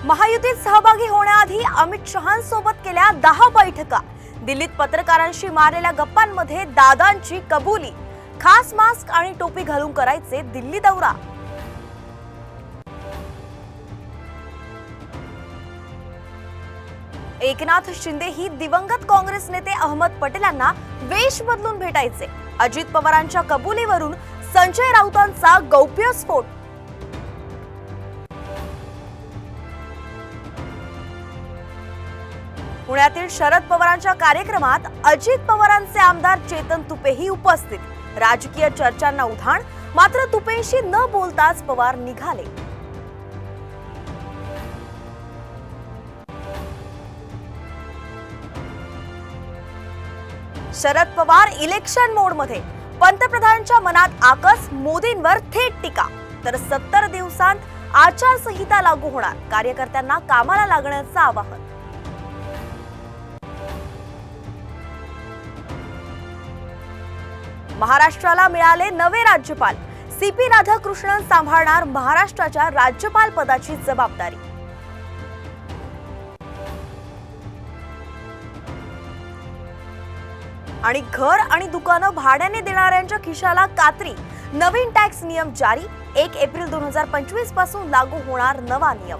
महायुतीत सहभागी होण्याआधी अमित शहांसोबत केल्या 10 बैठका। दिल्लीत पत्रकारांशी मारलेल्या गप्पांमध्ये दादांची कबुली। खास मास्क आणि टोपी घालून करायचे दिल्ली दौरा। एकनाथ शिंदे ही दिवंगत काँग्रेस नेते अहमद पटेलांना वेश बदलून भेटायचे। अजित पवारांच्या कबुलीवरून संजय राऊतांचा गौप्यस्फोट। पुण्यातील शरद पवारांच्या कार्यक्रमात अजित पवारांचे आमदार चेतन तुपेही उपस्थित। राजकीय चर्चांना उधाण, मात्र तुपेंशी न बोलताच पवार निघाले। शरद पवार इलेक्शन मोडमध्ये। पंतप्रधानांच्या मनात आकस, मोदींवर थेट टीका। तर 70 दिवसांत आचारसंहिता लागू होणार, कार्यकर्त्यांना कामाला लागण्याचं आवाहन। महाराष्ट्राला मिळाले नवे राज्यपाल। सीपी राधाकृष्णन सांभाळणार महाराष्ट्राच्या राज्यपाल पदाची जबाबदारी। आणि घर आणि दुकानं भाड्याने देणाऱ्यांच्या खिशाला कात्री। नवीन टॅक्स नियम जारी। 1 एप्रिल 2025 पासून लागू होणार नवा नियम।